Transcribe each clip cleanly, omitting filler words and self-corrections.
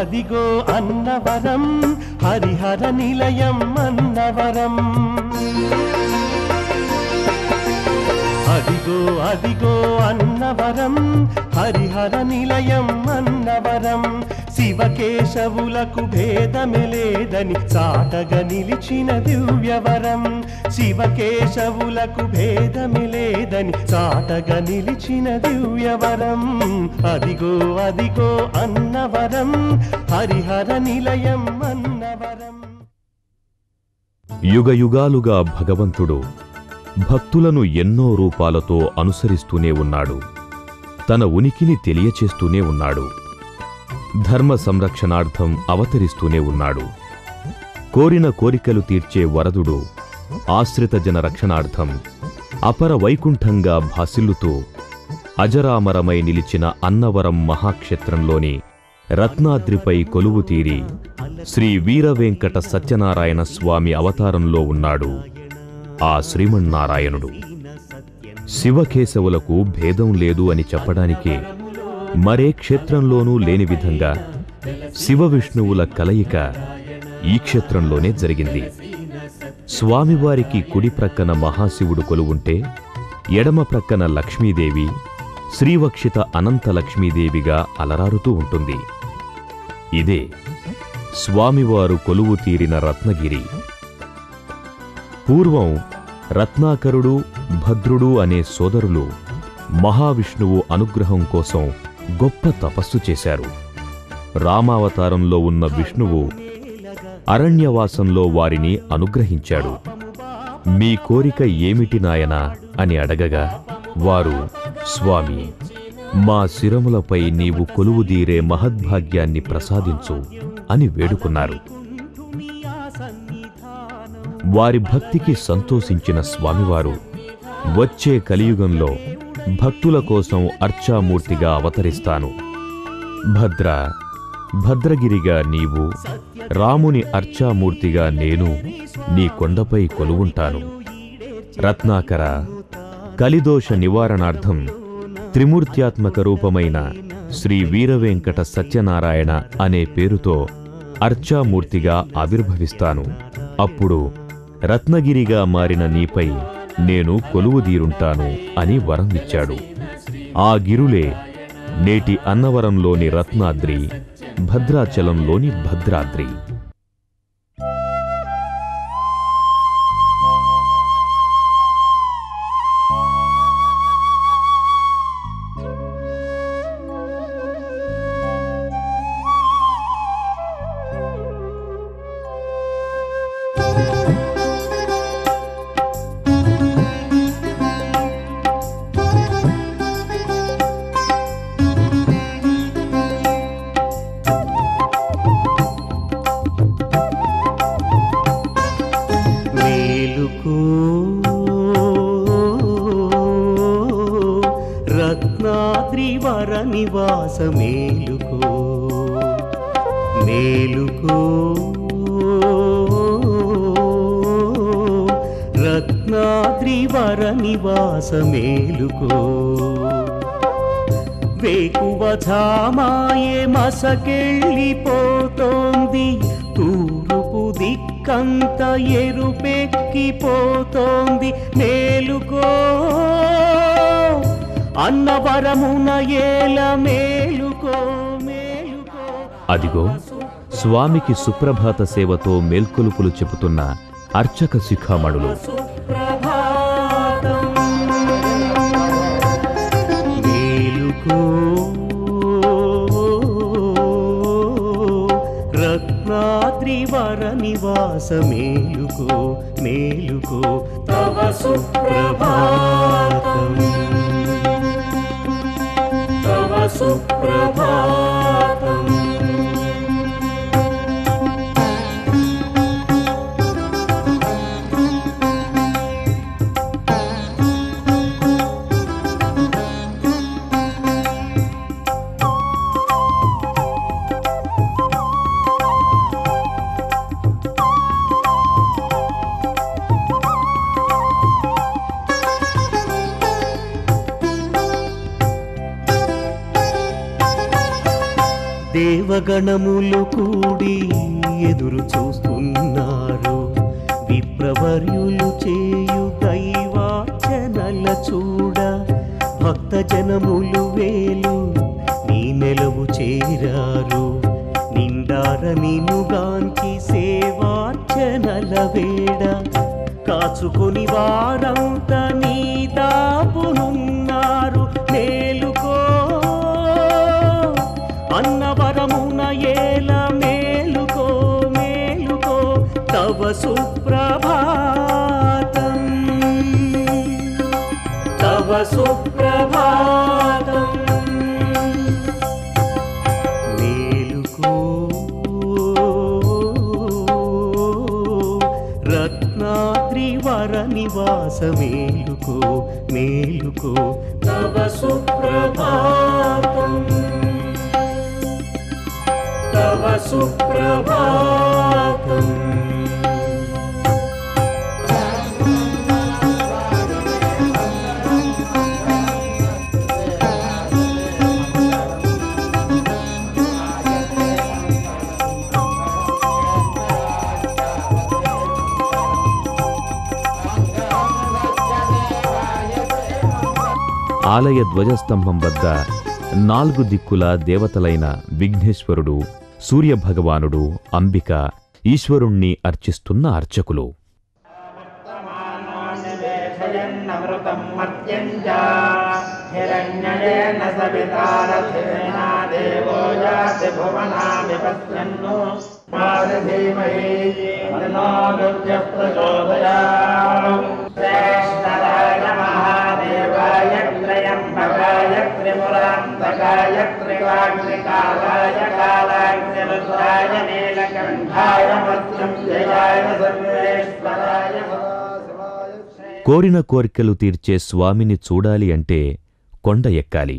అదిగో అన్నవరం హరిహర నిలయం అన్నవరం అదిగో అదిగో అన్నవరం హరిహర నిలయం అన్నవరం శివకేశవులకు భేదమే లేదని చాటగా నిలిచిన దివ్యవరం శివకేశవులకు భేదమే లేదని చాటగా నిలిచిన దివ్యవరం అదిగో అదిగో అన్నవరం హరిహర నిలయం అన్నవరం. యుగయుగాలుగా భగవంతుడు భక్తులను ఎన్నో రూపాలతో అనుసరిస్తూనే ఉన్నాడు. తన ఉనికిని తెలియచేస్తూనే ఉన్నాడు. ధర్మ సంరక్షణార్థం అవతరిస్తూనే ఉన్నాడు. కోరిన కోరికలు తీర్చే వరదుడు ఆశ్రిత జన రక్షణార్థం అపర వైకుంఠంగా భాసిల్లుతూ అజరామరమై నిలిచిన అన్నవరం మహాక్షేత్రంలోని రత్నాద్రిపై కొలువు తీరి శ్రీ వీరవేంకట సత్యనారాయణ స్వామి అవతారంలో ఉన్నాడు ఆ శ్రీమన్నారాయణుడు. శివకేశవులకు భేదం లేదు అని చెప్పడానికే మరే క్షేత్రంలోనూ లేని విధంగా శివ విష్ణువుల కలయిక ఈ క్షేత్రంలోనే జరిగింది. స్వామివారికి కుడి ప్రక్కన మహాశివుడు కొలువుంటే ఎడమ ప్రక్కన లక్ష్మీదేవి శ్రీవక్షిత అనంత లక్ష్మీదేవిగా అలరారుతూ ఉంటుంది. ఇదే స్వామివారు కొలువు తీరిన రత్నగిరి. పూర్వం రత్నాకరుడు భద్రుడు అనే సోదరులు మహావిష్ణువు అనుగ్రహం కోసం గొప్ప తపస్సు చేశారు. రామావతారంలో ఉన్న విష్ణువు అరణ్యవాసంలో వారిని అనుగ్రహించాడు. మీ కోరిక ఏమిటి నాయనా అని అడగగా వారు, స్వామి, మా శిరములపై నీవు కొలువుదీరే మహద్భాగ్యాన్ని ప్రసాదించు అని వేడుకున్నారు. వారి భక్తికి సంతోషించిన స్వామివారు వచ్చే కలియుగంలో భక్తుల కోసం అర్చామూర్తిగా అవతరిస్తాను. భద్రగిరిగా నీవు, రాముని అర్చామూర్తిగా నేను నీ కొండపై కొలువుంటాను. రత్నాకర, కలిదోష నివారణార్థం త్రిమూర్త్యాత్మక రూపమైన శ్రీ వీరవేంకట సత్యనారాయణ అనే పేరుతో అర్చామూర్తిగా ఆవిర్భవిస్తాను. అప్పుడు రత్నగిరిగా మారిన నీపై నేను కొలువుదీరుంటాను అని వరం ఇచ్చాడు. ఆ గిరులే నేటి అన్నవరంలోని రత్నాద్రి, భద్రాచలంలోని భద్రాద్రి. రత్నాద్రివర నివాస మేలుకో మేలుకో రత్నాద్రివర నివాస మేలుకో వేకువ ఝామాయే మసకెళ్ళిపోతోంది తూర్పు దిక్కంత ఎరుపెక్కిపోతోంది మేలుకో అన్నవరమున ఏల మేలుకో మేలుకో. అదిగో స్వామికి సుప్రభాత సేవతో మేల్కొలుపులు చెబుతున్న అర్చక శిఖామణులు. మేలుకో రత్నాద్రివర నివాస మేలుకో మేలుకో తవ సుప్రభాతం తవ సుప్రభాతం. దేవగణములు కూడి ఎదురు చూస్తున్నారు. విప్రవర్యులు చేయు దైవార్చనల చూడ భక్త జనములు వేలు నీ నెలవు చేరారు. నిండార నినుగాంచి సేవార్చనల వేడ కాచుకొని వారంత నీ దాపునున్నారు. మేలుకో అన్నవరమున ఏల మేలుకో మేలుకో తవ సుప్రభాతం తవ సుప్రభాతం. మేలుకో రత్నాద్రివర నివాస మేలుకో మేలుకో తవ సుప్రభాతం తవ సుప్రభాతం. ఆలయ ధ్వజస్తంభం వద్ద 4 దిక్కుల దేవతలైన విఘ్నేశ్వరుడు, సూర్యభగవానుడు, అంబిక, ఈశ్వరుణ్ణి అర్చిస్తున్న అర్చకులు. కోరిన కోర్కెలు తీర్చే స్వామిని చూడాలి అంటే కొండ ఎక్కాలి.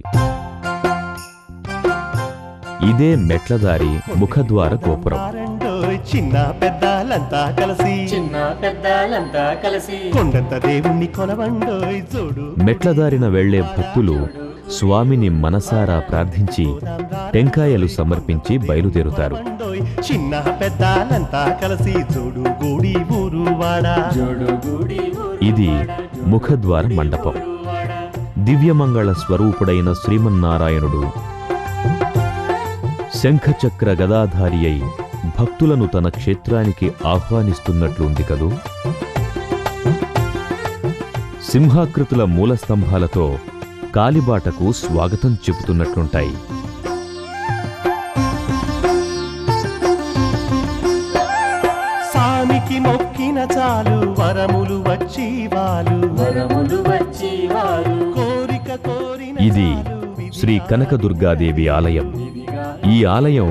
ఇదే మెట్లదారి ముఖద్వార గోపురం. చిన్న పెద్దలంతా కలిసి కొండంత దేవుణ్ణి కొలవండోయ్ చూడు. మెట్లదారిన వెళ్లే భక్తులు స్వామిని మనసారా ప్రార్థించి టెంకాయలు సమర్పించి బయలుదేరుతారు. చిన్న పెద్దలంతా కలిసి చూడు గూడి ఊరు వాడ. ఇది ముఖద్వార మండపం. దివ్యమంగళ స్వరూపుడైన శ్రీమన్నారాయణుడు శంఖచక్ర గదాధారి అయి భక్తులను తన క్షేత్రానికి ఆహ్వానిస్తున్నట్లుంది కదూ. సింహాకృతుల మూలస్తంభాలతో కాలిబాటకు స్వాగతం చెబుతున్నట్లుంటాయి. సామికి మొక్కిన చాలు వరములు వచ్చి వాలు. కోరిక కోరిన ఇది శ్రీ కనకదుర్గాదేవి ఆలయం. ఈ ఆలయం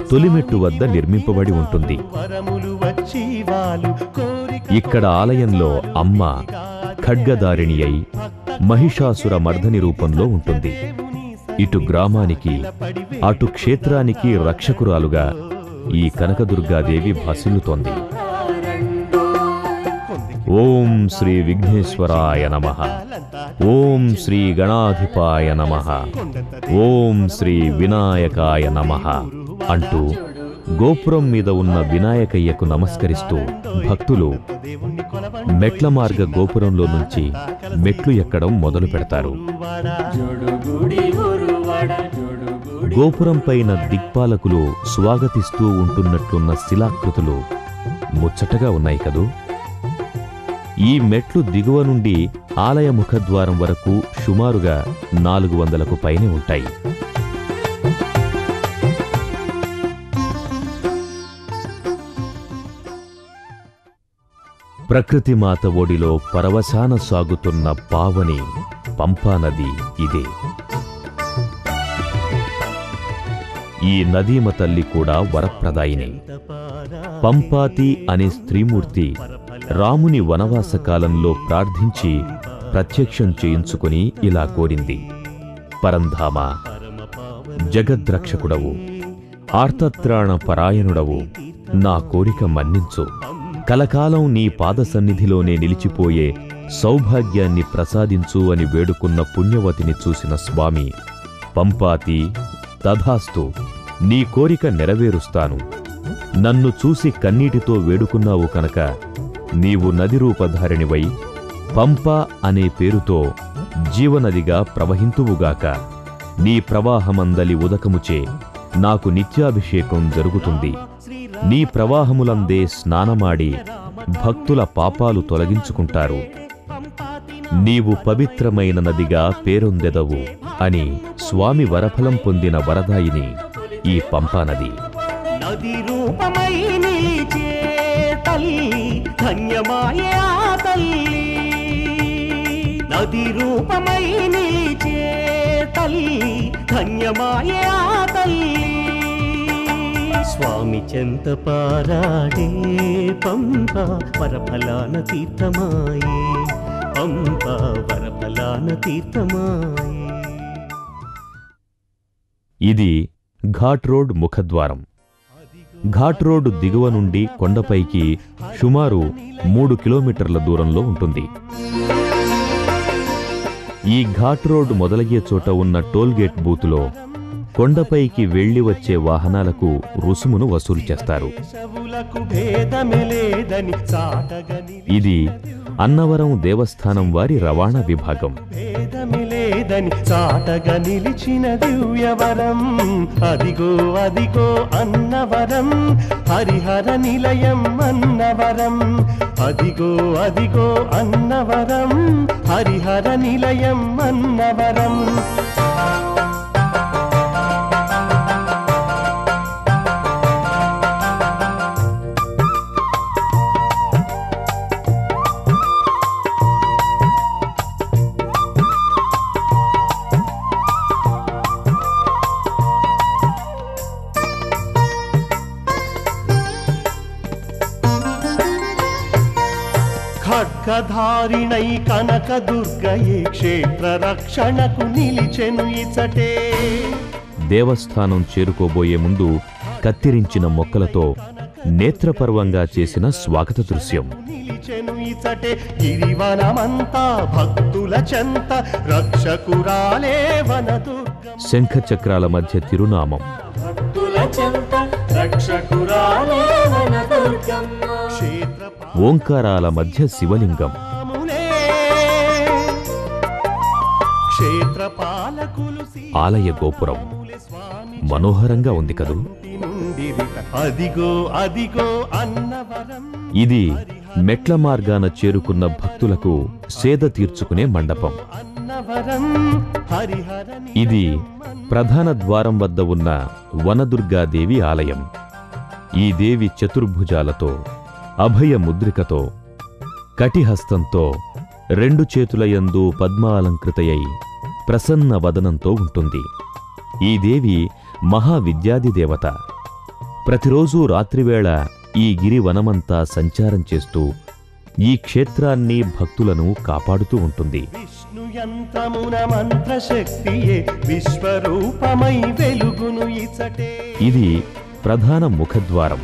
తొలిమెట్టు వద్ద నిర్మింపబడి ఉంటుంది. ఇక్కడ ఆలయంలో అమ్మ ఖడ్గదారిణి అయి మహిషాసుర మర్దని రూపంలో ఉంటుంది. ఇటు గ్రామానికి అటు క్షేత్రానికి రక్షకురాలుగా ఈ కనకదుర్గాదేవి భాసిల్లుతోంది. ఓం శ్రీ విఘ్నేశ్వరాయ నమః. ఓం శ్రీ గణాధిపాయ నమః. ఓం శ్రీ వినాయకాయ నమః అంటూ గోపురం మీద ఉన్న వినాయకయ్యకు నమస్కరిస్తూ భక్తులు మెట్ల మార్గ గోపురంలో నుంచి మెట్లు ఎక్కడం మొదలు పెడతారు. గోపురం పైన దిక్పాలకులు స్వాగతిస్తూ ఉంటున్నట్లున్న శిలాకృతులు ముచ్చటగా ఉన్నాయి కదూ. ఈ మెట్లు దిగువ నుండి ఆలయ ముఖద్వారం వరకు సుమారుగా 400కు పైనే ఉంటాయి. ప్రకృతి మాత ఒడిలో పరవశాన సాగుతున్న పావని పంపానది ఇదే. ఈ నదీమ తల్లి కూడా వరప్రదాయిని. పంపాతి అనే స్త్రీమూర్తి రాముని వనవాస కాలంలో ప్రార్థించి ప్రత్యక్షం చేయించుకుని ఇలా కోరింది: పరంధామ, జగద్రక్షకుడవు, ఆర్తత్రాణ పరాయణుడవు, నా కోరిక మన్నించు. కలకాలం నీ పాద సన్నిధిలోనే నిలిచిపోయే సౌభాగ్యాన్ని ప్రసాదించు అని వేడుకున్న పుణ్యవతిని చూసిన స్వామి పంపాతి తథాస్తు నీ కోరిక నెరవేరుస్తాను. నన్ను చూసి కన్నీటితో వేడుకున్నావు కనుక నీవు నది రూపధారిణివై పంప అనే పేరుతో జీవనదిగా ప్రవహింతువుగాక. నీ ప్రవాహమందలి ఉదకముచే నాకు నిత్యాభిషేకం జరుగుతుంది. నీ ప్రవాహములందే స్నానమాడి భక్తుల పాపాలు తొలగించుకుంటారు. నీవు పవిత్రమైన నదిగా పేరొందెదవు అని స్వామి వరఫలం పొందిన వరదాయిని ఈ పంపానది. నది రూపమై నీచే తల్లి ధన్యమాయే ఆ తల్లి. నది రూపమై నీచే తల్లి ధన్యమాయే ఆ తల్లి. స్వామి చెంత పారాడే పంప వరఫలాన తీర్థమాయే. పంప వరఫలాన తీర్థమాయే. ఇది ఘాట్ రోడ్ ముఖద్వారం. ఘాట్ రోడ్డు దిగువ నుండి కొండపైకి సుమారు 3 కిలోమీటర్ల దూరంలో ఉంటుంది. ఈ ఘాట్ రోడ్ మొదలయ్యే చోట ఉన్న టోల్గేట్ బూతులో కొండపైకి వెళ్లి వచ్చే వాహనాలకు రుసుమును వసూలు చేస్తారు. ఇది అన్నవరం దేవస్థానం వారి రవాణా విభాగం. చాటగా నిలిచిన దివ్యవరం అదిగో అదిగో అన్నవరం హరిహర నిలయం అన్నవరం. అదిగో అదిగో అన్నవరం హరిహర నిలయం అన్నవరం. ఖడ్గధారిణై కనకదుర్గయే క్షేత్ర రక్షణకు నిలిచెను ఇచటే. దేవస్థానం చేరుకోబోయే ముందు కత్తిరించిన మొక్కలతో నేత్రపర్వంగా చేసిన స్వాగత దృశ్యం. నిలిచెను ఇచటే గిరివనమంతా భక్తుల చెంత రక్షకురాలే వనదుర్గ. శంఖ చక్రాల మధ్య తిరునామం. భక్తుల చెంత రక్షకురాలే వనదుర్గమ్మ. ఓంకారాల మధ్య శివలింగం. ఆలయ గోపురం మనోహరంగా ఉంది కదూ. అదిగో అదిగో అన్నవరం. ఇది మెట్ల మార్గాన చేరుకున్న భక్తులకు సేద తీర్చుకునే మండపం. ఇది ప్రధాన ద్వారం వద్ద ఉన్న వనదుర్గాదేవి ఆలయం. ఈ దేవి చతుర్భుజాలతో, అభయ ముద్రికతో, కటిహస్తంతో, 2 చేతులయందు పద్మాలంకృతయై ప్రసన్న వదనంతో ఉంటుంది. ఈ దేవి మహావిద్యాది దేవత. ప్రతిరోజూ రాత్రివేళ ఈ గిరివనమంతా సంచారం చేస్తూ ఈ క్షేత్రాన్ని, భక్తులను కాపాడుతూ ఉంటుంది. విష్ణు యంత్రమున మంత్రశక్తియే విశ్వరూపమై వెలుగును ఇచటే. ఇది ప్రధాన ముఖద్వారం.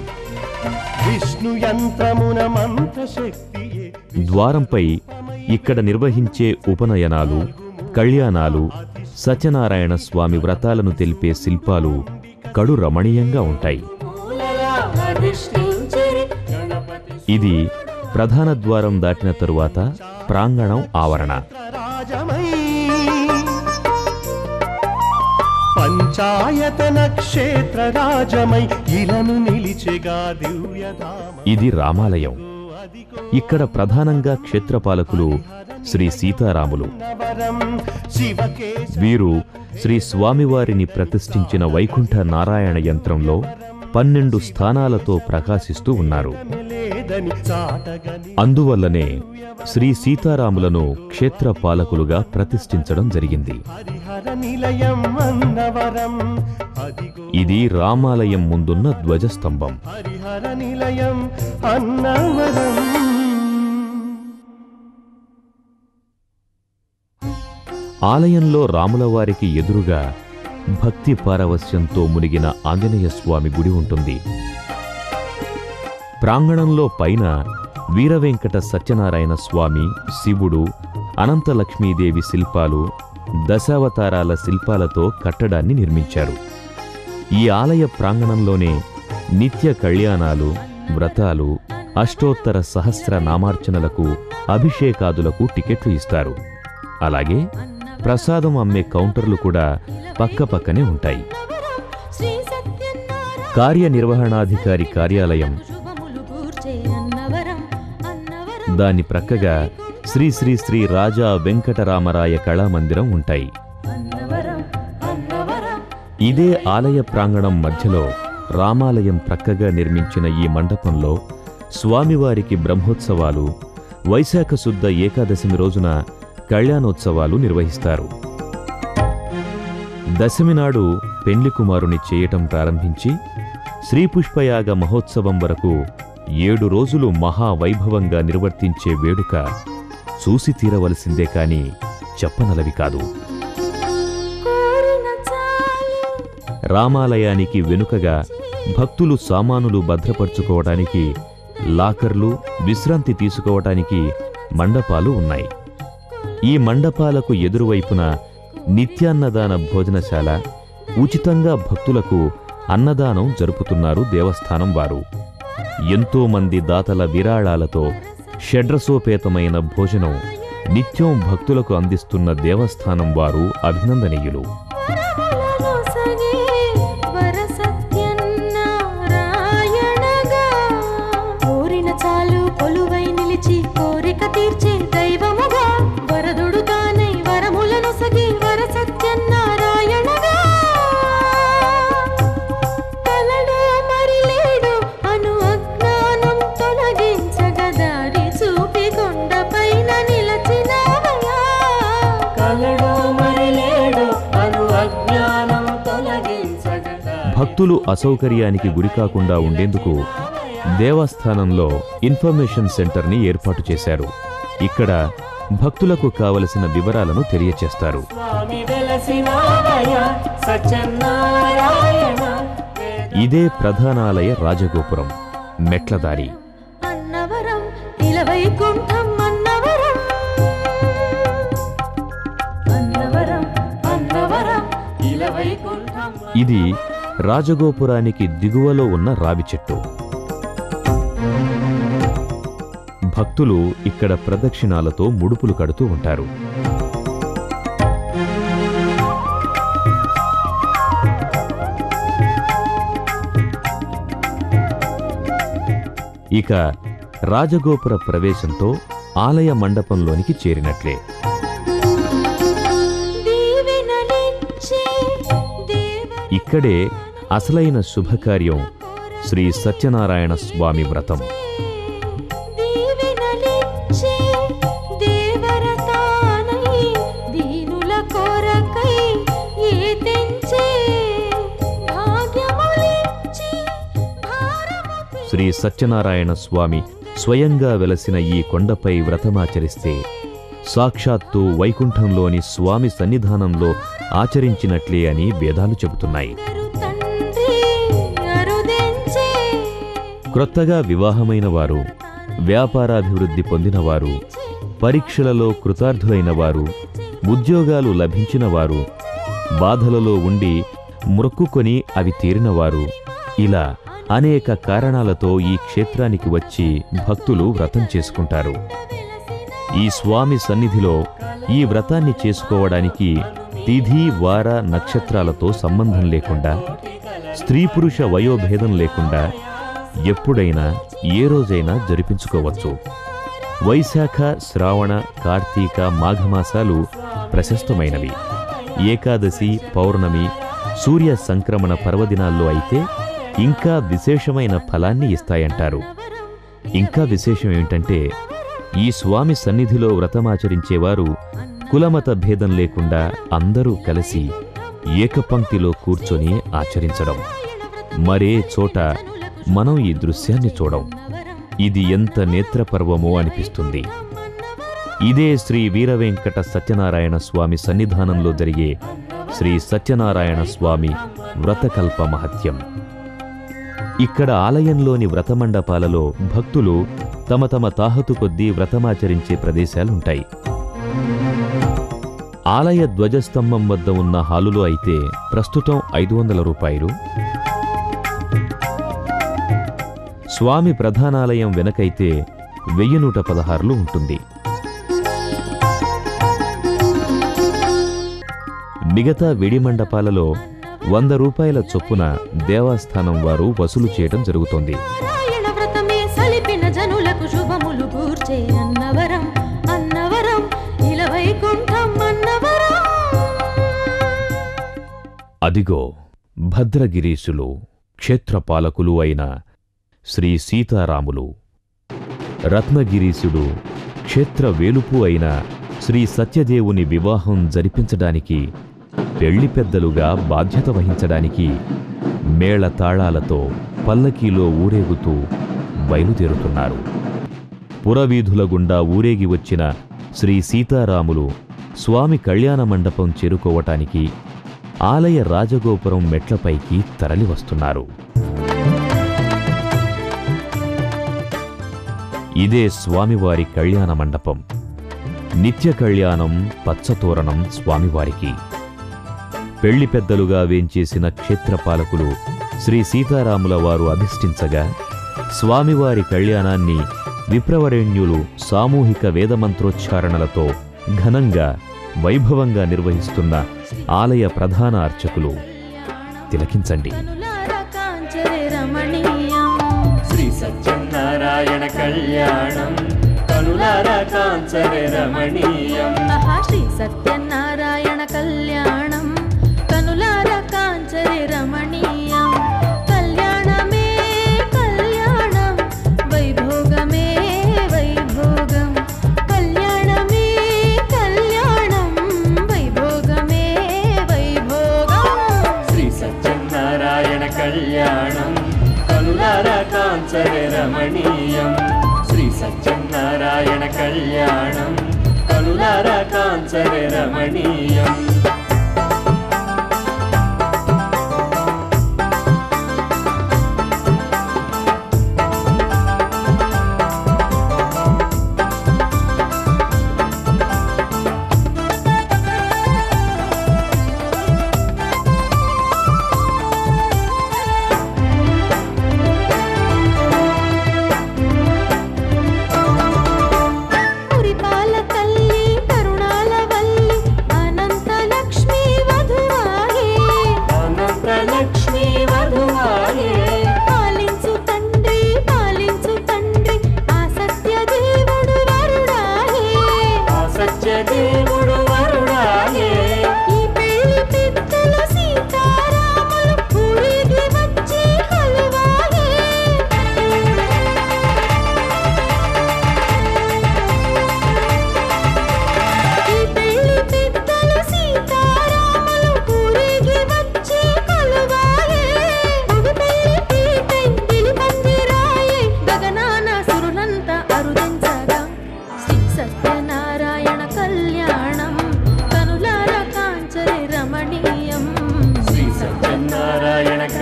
విష్ణు యంత్రమున మంత్రశక్తియే. ద్వారంపై ఇక్కడ నిర్వహించే ఉపనయనాలు, కళ్యాణాలు, సత్యనారాయణ స్వామి వ్రతాలను తెలిపే శిల్పాలు కడు రమణీయంగా ఉంటాయి. ఇది ప్రధాన ద్వారం దాటిన తరువాత ప్రాంగణం ఆవరణ. పంచాయతన క్షేత్ర రాజమై ఇలను నిలిచెగా దివ్యధామ. ఇది రామాలయం. ఇక్కడ ప్రధానంగా క్షేత్రపాలకులు శ్రీ సీతారాములు. వీరు శ్రీ స్వామివారిని ప్రతిష్ఠించిన వైకుంఠ నారాయణ యంత్రంలో 12 స్థానాలతో ప్రకాశిస్తూ ఉన్నారు. అందువల్లనే శ్రీ సీతారాములను క్షేత్రపాలకులుగా ప్రతిష్ఠించడం జరిగింది. ఇది రామాలయం ముందున్న ధ్వజస్తంభం. ఆలయంలో రాములవారికి ఎదురుగా భక్తి పారవస్యంతో మునిగిన ఆంజనేయ స్వామి గుడి ఉంటుంది. ప్రాంగణంలో పైన వీరవెంకట సత్యనారాయణ స్వామి, శివుడు, అనంతలక్ష్మీదేవి శిల్పాలు, దశావతారాల శిల్పాలతో కట్టడాన్ని నిర్మించారు. ఈ ఆలయ ప్రాంగణంలోనే నిత్య కళ్యాణాలు, వ్రతాలు, అష్టోత్తర సహస్ర నామార్చనలకు, అభిషేకాదులకు టికెట్లు ఇస్తారు. అలాగే ప్రసాదం అమ్మే కౌంటర్లు కూడా పక్కపక్కనే ఉంటాయి. కార్యనిర్వహణాధికారి కార్యాలయం, దాని ప్రక్కగా శ్రీ శ్రీ శ్రీ రాజా వెంకటరామరాయ కళామందిరం ఉంటాయి. ఇదే ఆలయ ప్రాంగణం మధ్యలో రామాలయం ప్రక్కగా నిర్మించిన ఈ మండపంలో స్వామివారికి బ్రహ్మోత్సవాలు, వైశాఖ శుద్ధ ఏకాదశమి రోజున కళ్యాణోత్సవాలు నిర్వహిస్తారు. దశమి నాడు పెండ్లి కుమారుని చేయటం ప్రారంభించి శ్రీపుష్పయాగ మహోత్సవం వరకు 7 రోజులు మహావైభవంగా నిర్వర్తించే వేడుక చూసి తీరవలసిందే కాని చెప్పనలవి కాదు. రామాలయానికి వెనుకగా భక్తులు సామానులు భద్రపరుచుకోవడానికి లాకర్లు, విశ్రాంతి తీసుకోవటానికి మండపాలు ఉన్నాయి. ఈ మండపాలకు ఎదురువైపున నిత్యాన్నదాన భోజనశాల, ఉచితంగా భక్తులకు అన్నదానం జరుపుతున్నారు దేవస్థానం వారు. ఎంతో మంది దాతల విరాళాలతో షడ్రసోపేతమైన భోజనం నిత్యం భక్తులకు అందిస్తున్న దేవస్థానం వారు అభినందనీయులు. భక్తులు అసౌకర్యానికి గురికాకుండా ఉండేందుకు దేవస్థానంలో ఇన్ఫర్మేషన్ సెంటర్ని ఏర్పాటు చేశారు. ఇక్కడ భక్తులకు కావలసిన వివరాలను తెలియచేస్తారు. ఇదే ప్రధానాలయ రాజగోపురం, మెట్లదారి. ఇది రాజగోపురానికి దిగువలో ఉన్న రావి చెట్టు. భక్తులు ఇక్కడ ప్రదక్షిణాలతో ముడుపులు కడుతూ ఉంటారు. ఇక రాజగోపుర ప్రవేశంతో ఆలయ మండపంలోనికి చేరినట్లే. ఇక్కడే అసలైన శుభకార్యం శ్రీ సత్యనారాయణ స్వామి వ్రతం. శ్రీ సత్యనారాయణ స్వామి స్వయంగా వెలసిన ఈ కొండపై వ్రతమాచరిస్తే సాక్షాత్తు వైకుంఠంలోని స్వామి సన్నిధానంలో ఆచరించినట్లే అని వేదాలు చెబుతున్నాయి. క్రొత్తగా వివాహమైన వారు, వ్యాపారాభివృద్ధి పొందినవారు, పరీక్షలలో కృతార్థులైన వారు, ఉద్యోగాలు లభించిన వారు, బాధలలో ఉండి మ్రొక్కుకొని అవి తీరినవారు, ఇలా అనేక కారణాలతో ఈ క్షేత్రానికి వచ్చి భక్తులు వ్రతం చేసుకుంటారు. ఈ స్వామి సన్నిధిలో ఈ వ్రతాన్ని చేసుకోవడానికి తిథి, వార, నక్షత్రాలతో సంబంధం లేకుండా, స్త్రీ పురుష వయోభేదం లేకుండా ఎప్పుడైనా ఏ రోజైనా జరిపించుకోవచ్చు. వైశాఖ, శ్రావణ, కార్తీక, మాఘమాసాలు ప్రశస్తమైనవి. ఏకాదశి, పౌర్ణమి, సూర్య సంక్రమణ పర్వదినాల్లో అయితే ఇంకా విశేషమైన ఫలాన్ని ఇస్తాయంటారు. ఇంకా విశేషం ఏమిటంటే ఈ స్వామి సన్నిధిలో వ్రతమాచరించేవారు కులమత భేదం లేకుండా అందరూ కలిసి ఏకపంక్తిలో కూర్చొని ఆచరించడం. మరే చోట మనం ఈ దృశ్యాన్ని చూడం. ఇది ఎంత నేత్రపర్వమో అనిపిస్తుంది. ఇదే శ్రీ వీరవెంకట సత్యనారాయణ స్వామి సన్నిధానంలో జరిగే శ్రీ సత్యనారాయణ స్వామి వ్రతకల్ప మహత్యం. ఇక్కడ ఆలయంలోని వ్రతమండపాలలో భక్తులు తమ తమ తాహతు కొద్దీ వ్రతమాచరించే ప్రదేశాలుంటాయి. ఆలయ ధ్వజస్తంభం వద్ద ఉన్న హాలులో అయితే ప్రస్తుతం 500 రూపాయలు, స్వామి ప్రధానాలయం వెనకైతే 1116 ఉంటుంది. మిగతా వెడి మండపాలలో 100 రూపాయల చొప్పున దేవస్థానం వారు వసూలు చేయడం జరుగుతోంది. అదిగో భద్రగిరీశులు, క్షేత్రపాలకులు అయిన శ్రీ సీతారాములు, రత్నగిరీశుడు, క్షేత్రవేలుపు అయిన శ్రీ సత్యదేవుని వివాహం జరిపించడానికి, పెళ్లి పెద్దలుగా బాధ్యత వహించడానికి మేళ తాళాలతో పల్లకీలో ఊరేగుతూ బయలుదేరుతున్నారు. పురవీధుల గుండా ఊరేగి వచ్చిన శ్రీ సీతారాములు స్వామి కళ్యాణ మండపం చేరుకోవటానికి ఆలయ రాజగోపురం మెట్లపైకి తరలివస్తున్నారు. ఇదే స్వామివారి కళ్యాణ మండపం. నిత్య కళ్యాణం, పచ్చతోరణం స్వామివారికి. పెళ్లి పెద్దలుగా వేంచేసిన క్షేత్రపాలకులు శ్రీ సీతారాముల వారు అధిష్ఠించగా, స్వామివారి కళ్యాణాన్ని విప్రవరేణ్యులు సామూహిక వేదమంత్రోచ్చారణలతో ఘనంగా వైభవంగా నిర్వహిస్తున్న ఆలయ ప్రధాన అర్చకులు. తిలకించండి. శ్రీ సత్యనారాయణ కళ్యాణం కనులారా కాంచరే రమణీయం. శ్రీ సత్యనారాయణ కళ్యాణం కనులారా కాంచరే రమణీయం. కళ్యాణమే కళ్యాణం, వైభోగమే వైభోగం. కళ్యాణమే కళ్యాణం, వైభోగమే వైభోగం. శ్రీ సత్యనారాయణ కళ్యాణం కనులారా కాంచరే రమణీయం. శ్రీ సత్యనారాయణ కళ్యాణం కనులారా కాంచరే రమణీయం.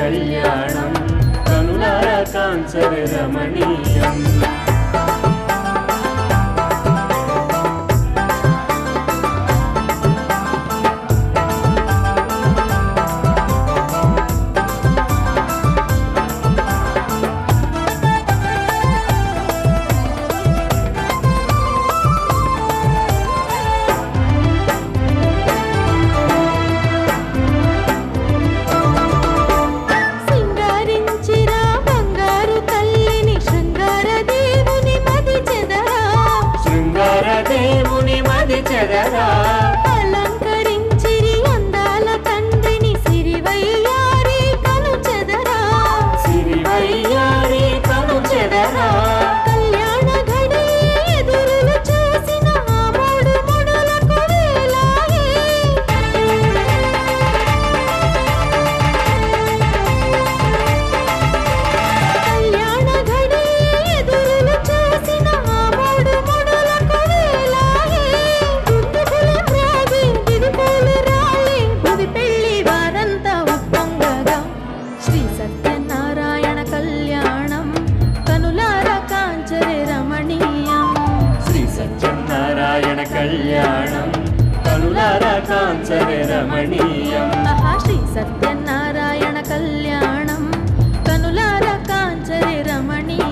కళ్యాణం కనులారా కాంచరే రమణీయం. అలంకరించిరి అందాల తండ్రిని సిరివయ్యారి కను చెదరా. సిరివయ్యారి కను చెదరా. కళ్యాణ ఘడి ఎదురులు చూసిన ఆ మూడు ముడులకు వేలాయే. కళ్యాణ ఘడి ఎదురులు చూసిన ఆ మూడు ముడులకు వేలాయే. శ్రీ సత్యనారాయణ కళ్యాణం కనులారా కాంచరే రమణీయం. శ్రీ సత్యనారాయణ కళ్యాణం కనులారా కాంచరే రమణీయం. శ్రీ సత్యనారాయణ కళ్యాణం కనులారా కాంచరే రమణీయం.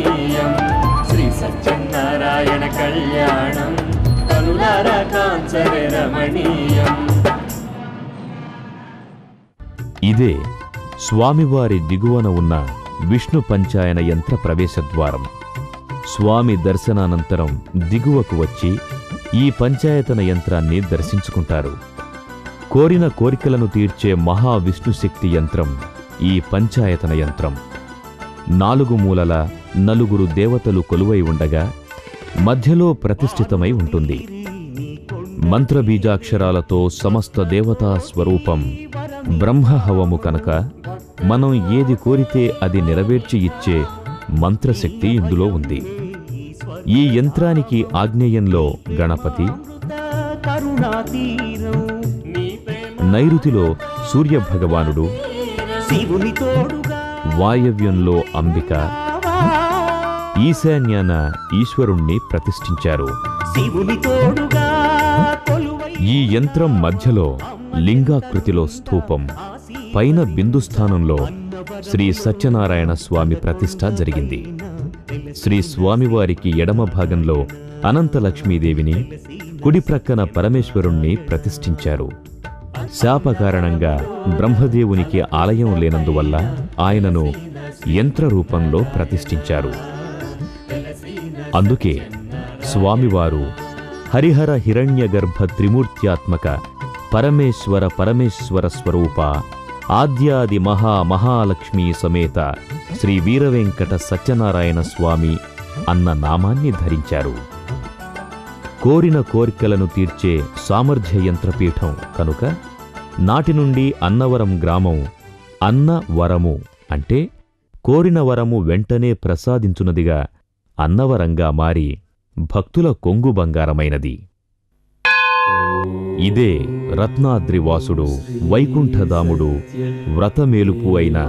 రమణీయం శ్రీ సత్యనారాయణ కళ్యాణం కనులారా కాంచరే రమణీయం. ఇదే స్వామివారి దిగువన ఉన్న విష్ణు పంచాయన యంత్ర ప్రవేశద్వారం. స్వామి దర్శనానంతరం దిగువకు వచ్చి ఈ పంచాయతన యంత్రాన్ని దర్శించుకుంటారు. కోరిన కోరికలను తీర్చే మహావిష్ణుశక్తి యంత్రం ఈ పంచాయతన యంత్రం. 4 మూలల 4 దేవతలు కొలువై ఉండగా మధ్యలో ప్రతిష్ఠితమై ఉంటుంది. మంత్రబీజాక్షరాలతో సమస్త దేవతా స్వరూపం బ్రహ్మహవము కనుక మనం ఏది కోరితే అది నెరవేర్చి ఇచ్చే మంత్రశక్తి ఇందులో ఉంది. ఈ యంత్రానికి ఆగ్నేయంలో గణపతి, నైరుతిలో సూర్యభగవానుడు, వాయవ్యంలో అంబిక, ఈశాన్యాన ఈశ్వరుణ్ణి ప్రతిష్ఠించారు. ఈ యంత్రం మధ్యలో లింగాకృతిలో స్తూపం, పైన బిందుస్థానంలో శ్రీ సత్యనారాయణ స్వామి ప్రతిష్ఠ జరిగింది. శ్రీ స్వామివారికి ఎడమ భాగంలో అనంతలక్ష్మీదేవిని, కుడి ప్రక్కన పరమేశ్వరుణ్ణి ప్రతిష్ఠించారు. శాప కారణంగా బ్రహ్మదేవునికి ఆలయం లేనందువల్ల ఆయనను యంత్ర రూపంలో ప్రతిష్ఠించారు. అందుకే స్వామివారు హరిహర హిరణ్యగర్భ త్రిమూర్త్యాత్మక పరమేశ్వర స్వరూప ఆద్యాది మహాలక్ష్మీ సమేత శ్రీ వీరవెంకట సత్యనారాయణ స్వామి అన్న నామాన్ని ధరించారు. కోరిన కోరికలను తీర్చే సామర్థ్య యంత్రపీఠం కనుక నాటి నుండి అన్నవరం గ్రామం అన్నవరము అంటే కోరిన వరము వెంటనే ప్రసాదించునదిగా అన్నవరంగా మారి భక్తుల కొంగు బంగారమైనది. ఇదే రత్నాద్రివాసుడు వైకుంఠధాముడు వ్రతమేలుపు అయిన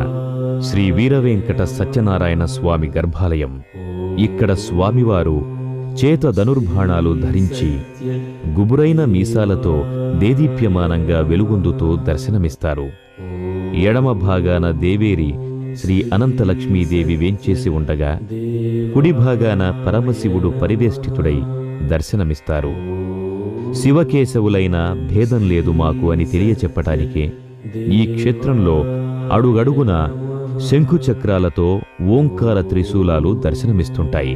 శ్రీ వీరవెంకట సత్యనారాయణ స్వామి గర్భాలయం. ఇక్కడ స్వామివారు చేత ధనుర్బాణాలు ధరించి గుబురైన మీసాలతో దేదీప్యమానంగా వెలుగొందుతూ దర్శనమిస్తారు. ఎడమ భాగాన దేవేరి శ్రీ అనంతలక్ష్మీదేవి వేంచేసి ఉండగా కుడి భాగాన పరమశివుడు పరివేష్టితుడై దర్శనమిస్తారు. శివకేశవులైన భేదం లేదు మాకు అని తెలియచెప్పటానికే ఈ క్షేత్రంలో అడుగడుగున శంఖుచక్రాలతో ఓంకార త్రిశూలాలు దర్శనమిస్తుంటాయి.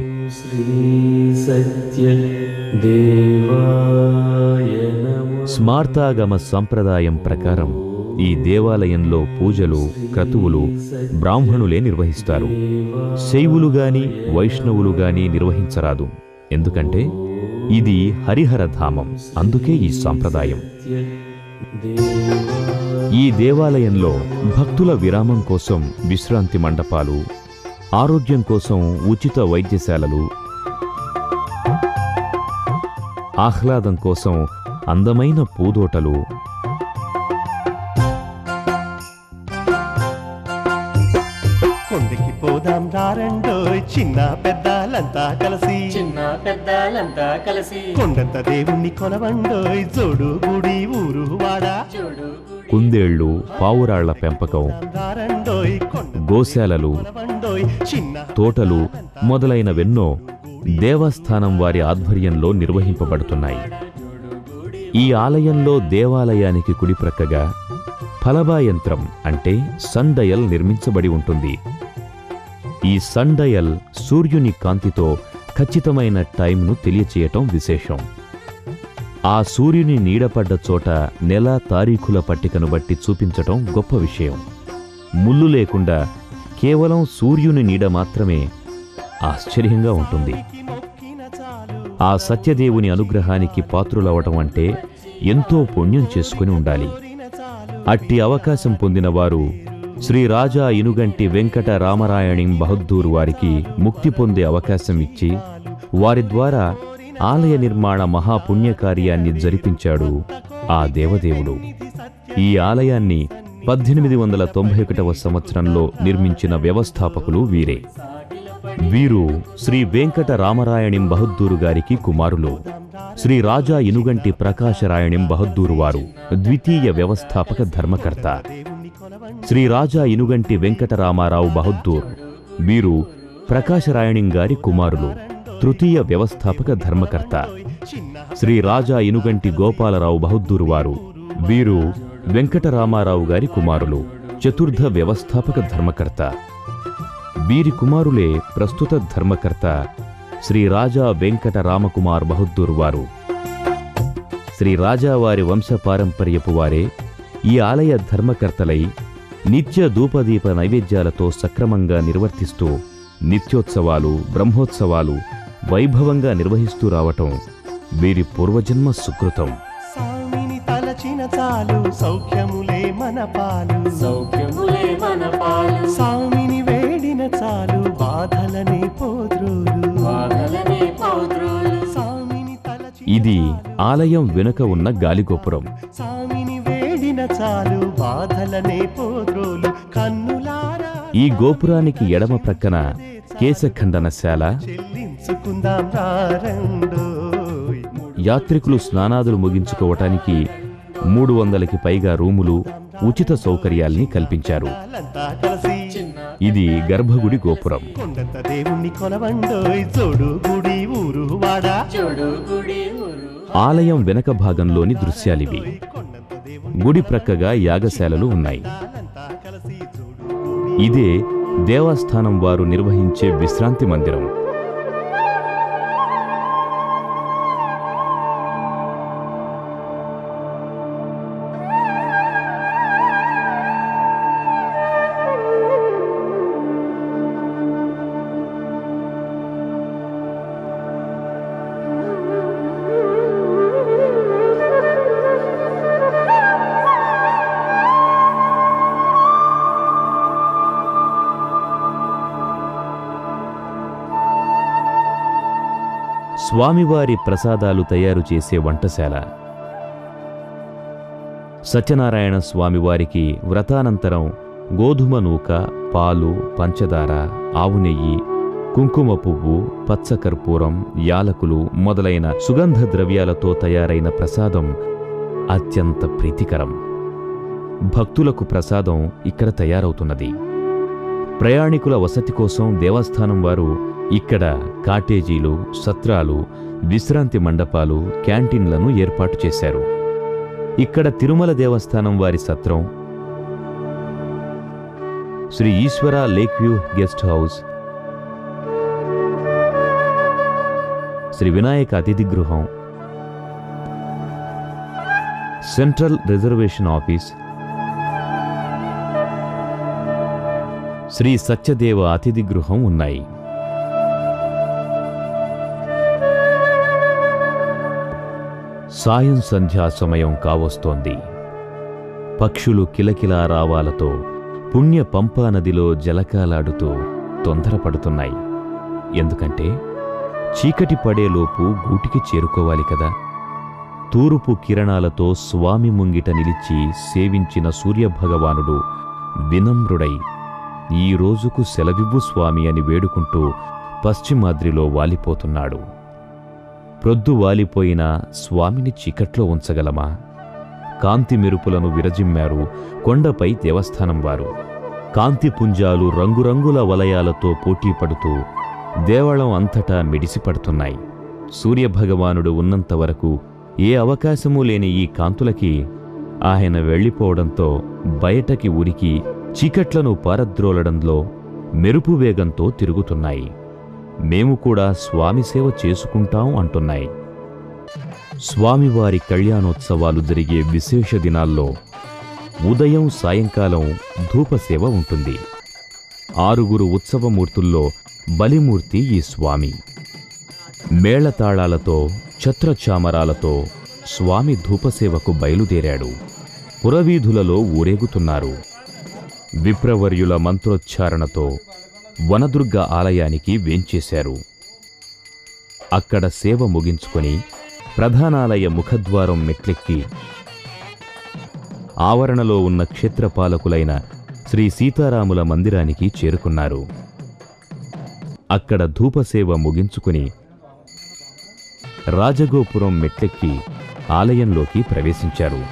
స్మార్తాగమ సంప్రదాయం ప్రకారం ఈ దేవాలయంలో పూజలు, క్రతువులు బ్రాహ్మణులే నిర్వహిస్తారు. శైవులుగాని వైష్ణవులుగాని నిర్వహించరాదు. ఎందుకంటే ఇది హరిహరధామం. అందుకే ఈ సంప్రదాయం. ఈ దేవాలయంలో భక్తుల విరామం కోసం విశ్రాంతి మండపాలు, ఆరోగ్యం కోసం ఉచిత వైద్యశాలలు, ఆహ్లాదం కోసం అందమైన పూదోటలు, కొండకి పోదాం రారండోయ్ చిన్న పెద్దాలంతా కలిసి కొండంత దేవుణ్ణి కొలవండోయ్ జోడు గుడి ఊరు వాడా. కుందేళ్లు, పావురాళ్ల పెంపకం, గోశాలలు, తోటలు మొదలైనవెన్నో దేవస్థానం వారి ఆధ్వర్యంలో నిర్వహింపబడుతున్నాయి. ఈ ఆలయంలో దేవాలయానికి కుడిప్రక్కగా ఫలభాయంత్రం అంటే సన్ డయల్ నిర్మించబడి ఉంటుంది. ఈ సన్ డయల్ సూర్యుని కాంతితో ఖచ్చితమైన టైంను తెలియచేయటం విశేషం. ఆ సూర్యుని నీడపడ్డ చోట నెల తారీఖుల పట్టికను బట్టి చూపించటం గొప్ప విషయం. ముళ్ళు లేకుండా కేవలం సూర్యుని నీడ మాత్రమే ఆశ్చర్యంగా ఉంటుంది. ఆ సత్యదేవుని అనుగ్రహానికి పాత్రులవటం అంటే ఎంతో పుణ్యం చేసుకుని ఉండాలి. అట్టి అవకాశం పొందిన వారు శ్రీ రాజా ఇనుగంటి వెంకట రామరాయణిం బహద్దూర్ వారికి ముక్తి పొందే అవకాశం ఇచ్చి వారి ద్వారా ఆలయ నిర్మాణ మహాపుణ్యకార్యాన్ని జరిపించాడు ఆ దేవదేవుడు. ఈ ఆలయాన్ని 1891వ సంవత్సరంలో నిర్మించిన వ్యవస్థాపకులు వీరే. వీరు శ్రీ వెంకట రామరాయణిం బహద్దూరు గారికి కుమారులు. శ్రీ రాజా ఇనుగంటి ప్రకాశరాయణిం బహద్దూరు వారు ద్వితీయ వ్యవస్థాపక ధర్మకర్త. శ్రీ రాజా ఇనుగంటి వెంకటరామారావు బహద్దూర్ వీరు ప్రకాశరాయణిం గారి కుమారులు, తృతీయ వ్యవస్థాపక ధర్మకర్త. శ్రీ రాజా ఇనుగంటి గోపాలరావు బహద్దూరు వారు, వీరు వెంకటరామారావు గారి కుమారులు, చతుర్థ వ్యవస్థాపక ధర్మకర్త. వీరి కుమారులే ప్రస్తుత ధర్మకర్త శ్రీ రాజా వెంకట రామకుమార్ బహద్దూరు వారు. శ్రీ రాజావారి వంశపారంపర్యపు వారే ఈ ఆలయ ధర్మకర్తలై నిత్య ధూపదీప నైవేద్యాలతో సక్రమంగా నిర్వర్తిస్తూ నిత్యోత్సవాలు, బ్రహ్మోత్సవాలు వైభవంగా నిర్వహిస్తూ రావటం వీరి పూర్వజన్మ సుకృతం. స్వామిని తలచిన చాలు సౌఖ్యములే మన పాలు, సౌఖ్యములే మన పాలు. స్వామిని వేడిన చాలు బాధలనే పోద్రోలు, బాధలనే పోద్రోలు. స్వామిని తలచిన ఇది ఆలయం వెనుక ఉన్న గాలిగోపురం. స్వామిని వేడిన చాలు బాధలనే పోద్రోలు. కన్నులారా ఈ గోపురానికి ఎడమ ప్రక్కన కేశఖండనశాల, చెల్లించుకుందాం రారండోయ్. యాత్రికులు స్నానాదులు ముగించుకోవటానికి 300కి పైగా రూములు, ఉచిత సౌకర్యాల్ని కల్పించారు. వాళ్ళంతా కలిసి ఇది గర్భగుడి గోపురం. కొండంత దేవుణ్ణి కొలవండోయ్, జోడు గుడి ఊరు వాడా. చూడు గుడి ఊరు. ఆలయం వెనక భాగంలోని దృశ్యాలివి. కొండంత దేవుణ్ణి గుడి ప్రక్కగా యాగశాలలు ఉన్నాయి. వాళ్ళంతా కలిసి జోడు ఇదే దేవస్థానం వారు నిర్వహించే విశ్రాంతి మందిరం. స్వామివారి ప్రసాదాలు తయారు చేసే వంటశాల. సత్యనారాయణ స్వామివారికి వ్రతానంతరం గోధుమ నూక, పాలు, పంచదార, ఆవు నెయ్యి, కుంకుమ పువ్వు, పచ్చకర్పూరం, యాలకులు మొదలైన సుగంధ ద్రవ్యాలతో తయారైన ప్రసాదం అత్యంత ప్రీతికరం. భక్తులకు ప్రసాదం ఇక్కడ తయారవుతున్నది. ప్రయాణికుల వసతి కోసం దేవస్థానం వారు ఇక్కడ కాటేజీలు, సత్రాలు, విశ్రాంతి మండపాలు, క్యాంటీన్లను ఏర్పాటు చేశారు. ఇక్కడ తిరుమల దేవస్థానం వారి సత్రం, Sri Eshwara lake view guest house, Sri Vinayaka అతిథి గృహం, central reservation office, Sri Satyadeva అతిథి గృహం ఉన్నాయి. సాయం సంధ్యా సమయం కావస్తోంది. పక్షులు కిలకిలా రావాలతో పుణ్య పంపా నదిలో జలకాలాడుతూ తొందరపడుతున్నాయి. ఎందుకంటే చీకటి పడేలోపు గూటికి చేరుకోవాలి కదా. తూర్పు కిరణాలతో స్వామి ముంగిట నిలిచి సేవించిన సూర్యభగవానుడు వినమ్రుడై ఈ రోజుకు సెలవివ్వు స్వామి అని వేడుకుంటూ పశ్చిమాద్రిలో వాలిపోతున్నాడు. ప్రొద్దు వాలిపోయినా స్వామిని చీకట్లో ఉంచగలమా? కాంతి మెరుపులను విరజిమ్మారు కొండపై దేవస్థానం వారు. కాంతి పుంజాలు రంగురంగుల వలయాలతో పోటీపడుతూ దేవళం అంతటా మిడిసిపడుతున్నాయి. సూర్యభగవానుడు ఉన్నంతవరకు ఏ అవకాశమూ లేని ఈ కాంతులకి ఆయన వెళ్ళిపోవడంతో బయటకి ఉరికి చీకట్లను పారద్రోలడంలో మెరుపు వేగంతో తిరుగుతున్నాయి. మేము కూడా స్వామి సేవ చేసుకుంటాం అంటున్నాయి. స్వామివారి కళ్యాణోత్సవాలు జరిగే విశేష దినాల్లో ఉదయం, సాయంకాలం ధూపసేవ ఉంటుంది. 6 ఉత్సవమూర్తుల్లో బలిమూర్తి ఈ స్వామి. మేళతాళాలతో, ఛత్రచామరాలతో స్వామి ధూపసేవకు బయలుదేరాడు. పురవీధులలో ఊరేగుతున్నారు. విప్రవర్యుల మంత్రోచ్చారణతో వనదుర్గ ఆలయానికి వేంచేశారు. అక్కడ సేవ ముగించుకొని ప్రధానాలయ ముఖద్వారం మెట్లెక్కి ఆవరణలో ఉన్న క్షేత్రపాలకులైన శ్రీ సీతారాముల మందిరానికి చేరుకున్నారు. అక్కడ ధూపసేవ ముగించుకుని రాజగోపురం మెట్లెక్కి ఆలయంలోకి ప్రవేశించారు.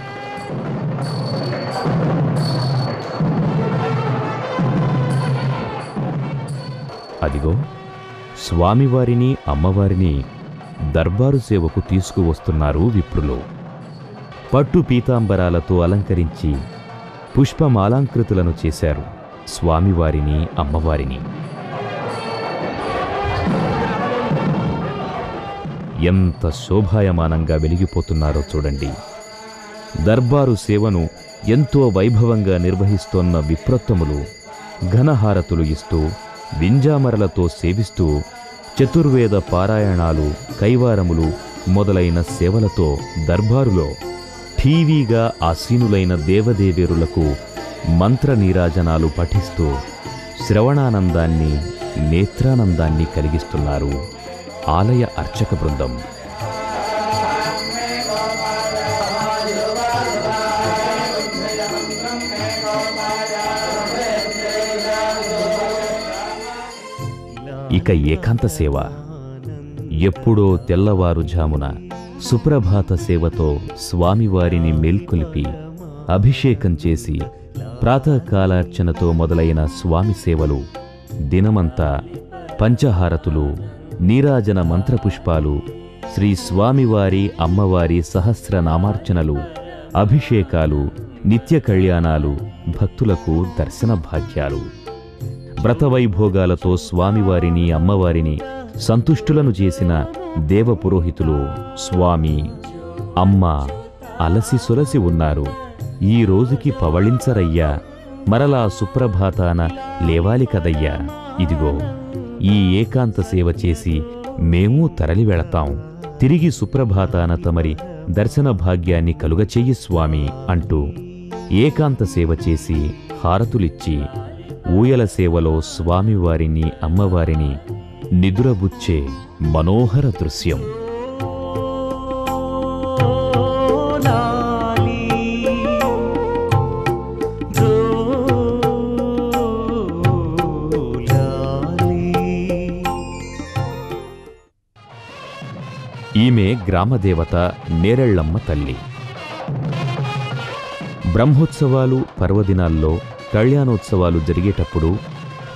అదిగో స్వామివారిని అమ్మవారిని దర్బారు సేవకు తీసుకువస్తున్నారు విప్రులు. పట్టు పీతాంబరాలతో అలంకరించి పుష్పమాలాంకృతులను చేశారు స్వామివారిని అమ్మవారిని. ఎంత శోభాయమానంగా వెలిగిపోతున్నారో చూడండి. దర్బారు సేవను ఎంతో వైభవంగా నిర్వహిస్తోన్న విప్రోత్తములు ఘనహారతులు ఇస్తూ వింజామరలతో సేవిస్తూ చతుర్వేద పారాయణాలు, కైవారములు మొదలైన సేవలతో దర్బారులో ఠీవీగా ఆసీనులైన దేవదేవేరులకు మంత్ర నీరాజనాలు పఠిస్తూ శ్రవణానందాన్ని, నేత్రానందాన్ని కలిగిస్తున్నారు ఆలయ అర్చక బృందం. ఇక ఏకాంత సేవ. ఎప్పుడో తెల్లవారుజామున సుప్రభాత సేవతో స్వామివారిని మేల్కొలిపి అభిషేకం చేసి ప్రాతకాలార్చనతో మొదలైన స్వామి సేవలు దినమంతా పంచహారతులు, నీరాజన మంత్రపుష్పాలు, శ్రీ స్వామివారి అమ్మవారి సహస్రనామార్చనలు, అభిషేకాలు, నిత్య కళ్యాణాలు, భక్తులకు దర్శన భాగ్యాలు. వ్రతవైభోగాలతో స్వామివారిని అమ్మవారిని సంతుష్టులను చేసిన దేవపురోహితులు స్వామి, అమ్మ అలసి సొలసి ఉన్నారు, ఈ రోజుకి పవళించరయ్యా, మరలా సుప్రభాతాన లేవాలి కదయ్యా, ఇదిగో ఈ ఏకాంత సేవ చేసి మేము తరలి వెళతాం, తిరిగి సుప్రభాతాన తమరి దర్శన భాగ్యాన్ని కలుగచెయ్యి స్వామి అంటూ ఏకాంత సేవ చేసి హారతులిచ్చి ఊయల సేవలో స్వామివారిని అమ్మవారిని నిదురబుచ్చే మనోహర దృశ్యం. ఈమె గ్రామదేవత నేరెళ్లమ్మ తల్లి. బ్రహ్మోత్సవాలు, పర్వదినాల్లో, కళ్యాణోత్సవాలు జరిగేటప్పుడు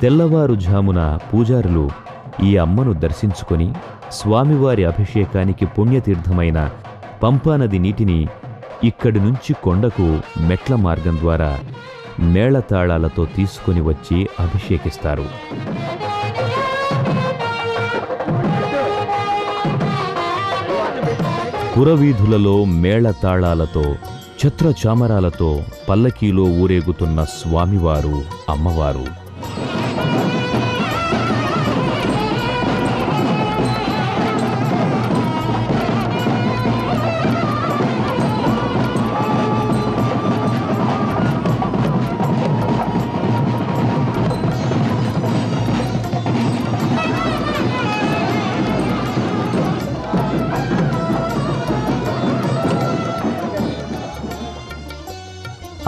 తెల్లవారుజామున పూజారులు ఈ అమ్మను దర్శించుకొని స్వామివారి అభిషేకానికి పుణ్యతీర్థమైన పంపానది నీటిని ఇక్కడి నుంచి కొండకు మెట్ల మార్గం ద్వారా మేళతాళాలతో తీసుకొని వచ్చి అభిషేకిస్తారు. పురవీధులలో మేళతాళాలతో, ఛత్రచామరాలతో పల్లకీలో ఊరేగుతున్న స్వామివారు అమ్మవారు.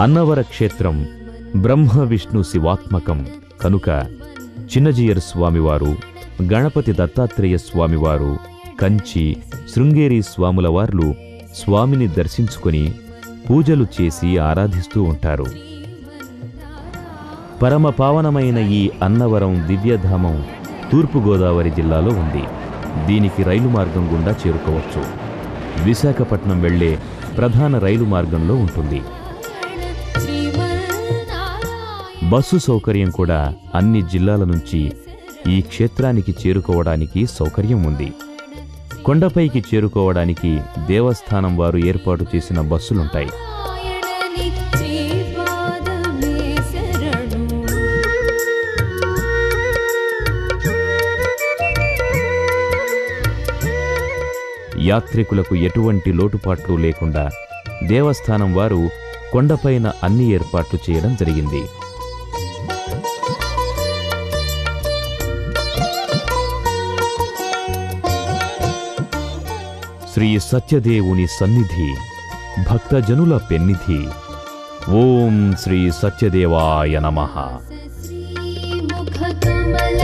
అన్నవర క్షేత్రం బ్రహ్మ విష్ణు శివాత్మకం కనుక చిన్నజీయర్ స్వామివారు, గణపతి దత్తాత్రేయ స్వామివారు, కంచి, శృంగేరి స్వాముల వార్లు స్వామిని దర్శించుకొని పూజలు చేసి ఆరాధిస్తూ ఉంటారు. పరమ పావనమైన ఈ అన్నవరం దివ్యధామం తూర్పుగోదావరి జిల్లాలో ఉంది. దీనికి రైలు మార్గం గుండా చేరుకోవచ్చు. విశాఖపట్నం వెళ్లే ప్రధాన రైలు మార్గంలో ఉంటుంది. బస్సు సౌకర్యం కూడా అన్ని జిల్లాల నుంచి ఈ క్షేత్రానికి చేరుకోవడానికి సౌకర్యం ఉంది. కొండపైకి చేరుకోవడానికి దేవస్థానం వారు ఏర్పాటు చేసిన బస్సులుంటాయి. యాత్రికులకు ఎటువంటి లోటుపాట్లు లేకుండా దేవస్థానం వారు కొండపైన అన్ని ఏర్పాట్లు చేయడం జరిగింది. శ్రీ సత్యదేవుని సన్నిధి, భక్తజనుల పెన్నిధి. ఓం శ్రీ సత్యదేవాయ నమః. ముఖ కమల